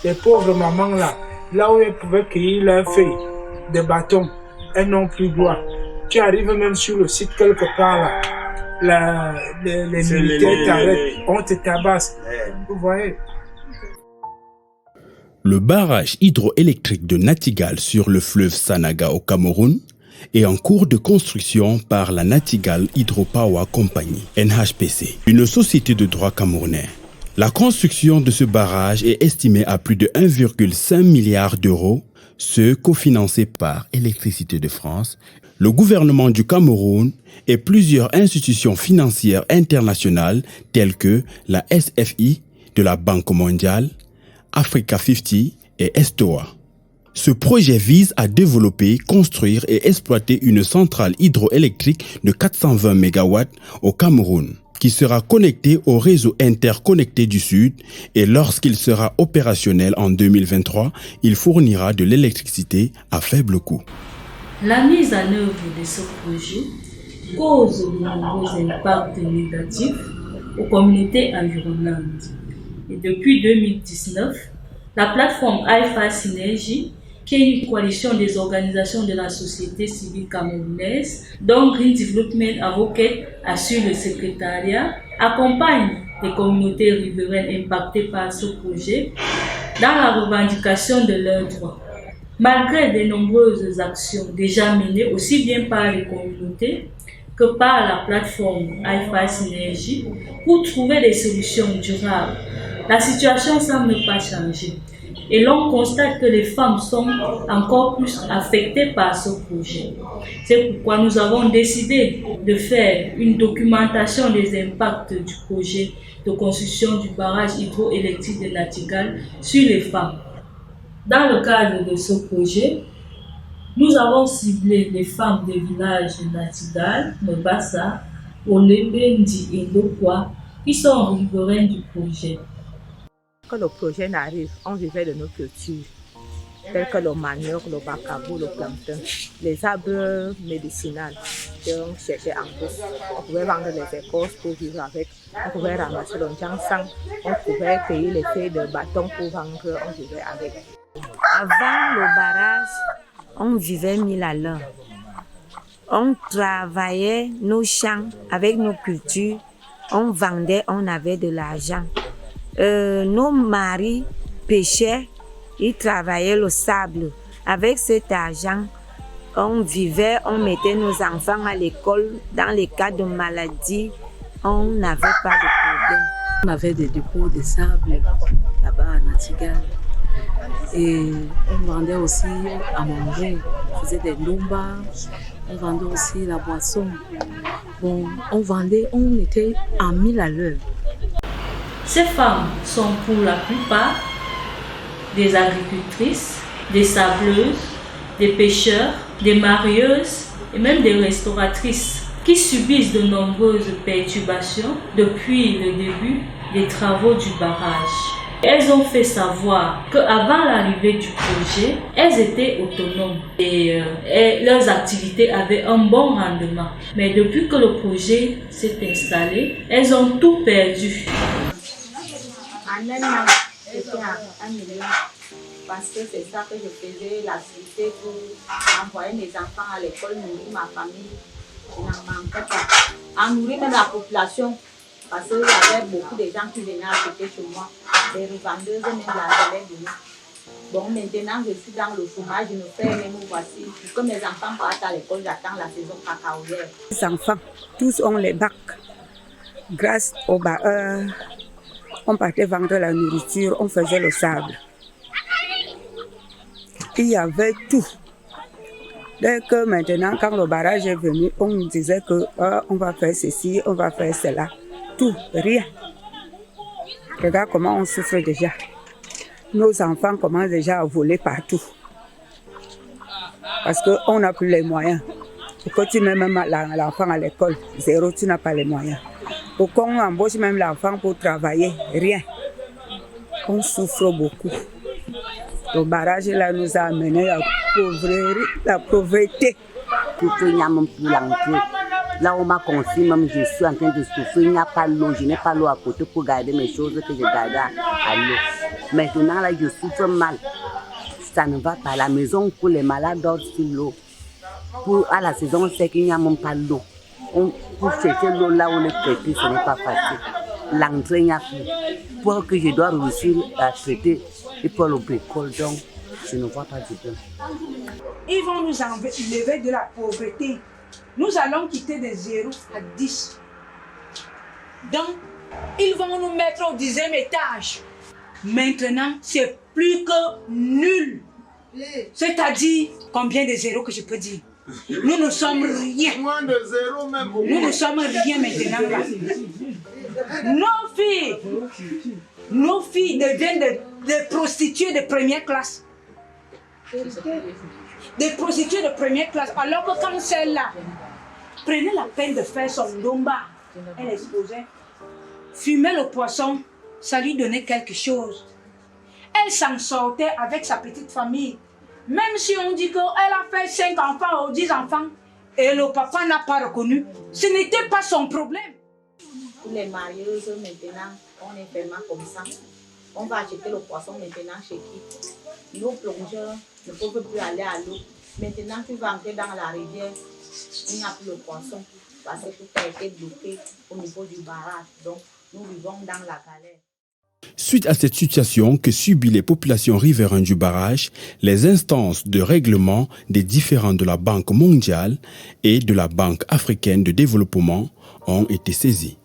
les pauvres mamans là où elles pouvaient cueillir leurs feuilles, des bâtons, elles n'ont plus droit. Tu arrives même sur le site quelque part là, les militaires t'arrêtent, on te tabasse. Vous voyez? Le barrage hydroélectrique de Natigal sur le fleuve Sanaga au Cameroun est en cours de construction par la Natigal Hydropower Company, NHPC, une société de droit camerounais. La construction de ce barrage est estimée à plus de 1,5 milliard d'euros, ce cofinancé par Électricité de France, le gouvernement du Cameroun et plusieurs institutions financières internationales telles que la SFI de la Banque mondiale, Africa 50 et Estoa. Ce projet vise à développer, construire et exploiter une centrale hydroélectrique de 420 MW au Cameroun, qui sera connectée au réseau interconnecté du Sud et lorsqu'il sera opérationnel en 2023, il fournira de l'électricité à faible coût. La mise en œuvre de ce projet cause de nombreux impacts négatifs aux communautés environnantes. Et depuis 2019, la plateforme Alpha Synergie, qui est une coalition des organisations de la société civile camerounaise, dont Green Development Advocate assure le secrétariat, accompagne les communautés riveraines impactées par ce projet dans la revendication de leurs droits. Malgré de nombreuses actions déjà menées aussi bien par les communautés que par la plateforme Alpha Synergie pour trouver des solutions durables, la situation semble ne pas changer. Et l'on constate que les femmes sont encore plus affectées par ce projet. C'est pourquoi nous avons décidé de faire une documentation des impacts du projet de construction du barrage hydroélectrique de Natigal sur les femmes. Dans le cadre de ce projet, nous avons ciblé les femmes des villages de Natigal, Mbassa, Olebendi et Dokwa qui sont riveraines du projet. Quand le projet n'arrive, on vivait de nos cultures, telles que le manioc, le bacabo, le plantain, les arbres médicinaux qu'on cherchait en plus. On pouvait vendre les écorces pour vivre avec, on pouvait ramasser le jansang, on pouvait cueillir les feuilles de bâton pour vendre, on vivait avec. Avant le barrage, on vivait 1000 à l'heure. On travaillait nos champs avec nos cultures, on vendait, on avait de l'argent. Nos maris pêchaient, ils travaillaient le sable. Avec cet argent, on vivait, on mettait nos enfants à l'école. Dans les cas de maladie, on n'avait pas de problème. On avait des dépôts de sable là-bas à Natigal. Et on vendait aussi à manger. On faisait des lombas, on vendait aussi la boisson. Bon, on était à 1000 à l'heure. Ces femmes sont pour la plupart des agricultrices, des sableuses, des pêcheurs, des marieuses et même des restauratrices qui subissent de nombreuses perturbations depuis le début des travaux du barrage. Elles ont fait savoir qu'avant l'arrivée du projet, elles étaient autonomes et leurs activités avaient un bon rendement. Mais depuis que le projet s'est installé, elles ont tout perdu. En un an, j'étais à 1 million parce que c'est ça que je faisais, l'activité pour envoyer mes enfants à l'école, nourrir ma famille. Je n'en manquais pas. En nourrir même la population, parce qu'il y avait beaucoup de gens qui venaient acheter chez moi, des revendeuses, même la relève de nous. Bon, maintenant je suis dans le chômage, je me fais même voici. Pour que mes enfants partent à l'école, j'attends la saison cacaoyère. Les enfants, tous ont les bacs. Grâce au bac. On partait vendre la nourriture, on faisait le sable. Il y avait tout. Dès que maintenant, quand le barrage est venu, on disait que on va faire ceci, on va faire cela. Tout, rien. Regarde comment on souffre déjà. Nos enfants commencent déjà à voler partout. Parce qu'on n'a plus les moyens. Et quand tu mets même l'enfant à l'école, zéro, tu n'as pas les moyens. Pour qu'on embauche même l'enfant pour travailler, rien. On souffre beaucoup. Le barrage là nous a amené à la pauvreté. Là où on m'a confié, même je suis en train de souffrir, il n'y a pas l'eau, je n'ai pas l'eau à côté pour garder mes choses que je gardais à l'eau. Maintenant, là, je souffre mal. Ça ne va pas. La maison pour les malades dorment sur l'eau. À la saison sec, il n'y a même pas d'eau. Pour chercher l'eau là où on est traité, ce n'est pas facile. L'entrée, il n'y a plus. Pour que je dois réussir à traiter, il faut le bricole, donc je ne vois pas du bien. Ils vont nous enlever de la pauvreté. Nous allons quitter de 0 à 10. Donc, ils vont nous mettre au 10e étage. Maintenant, c'est plus que nul. C'est-à-dire, combien de zéros que je peux dire? Nous ne sommes rien. Moins de 0 même. Nous ne sommes rien maintenant là. Nos filles deviennent des prostituées de première classe. Des prostituées de première classe. Alors que quand celle-là prenait la peine de faire son domba, elle exposait, fumait le poisson, ça lui donnait quelque chose. Elle s'en sortait avec sa petite famille. Même si on dit qu'elle a fait 5 enfants ou 10 enfants et le papa n'a pas reconnu, ce n'était pas son problème. Pour les marieuses, maintenant, on est vraiment comme ça. On va acheter le poisson maintenant chez qui? Nos plongeurs ne peuvent plus aller à l'eau. Maintenant, tu vas entrer dans la rivière, il n'y a plus le poisson parce que tout a été bloqué au niveau du barrage. Donc, nous vivons dans la galère. Suite à cette situation que subissent les populations riveraines du barrage, les instances de règlement des différends de la Banque mondiale et de la Banque africaine de développement ont été saisies.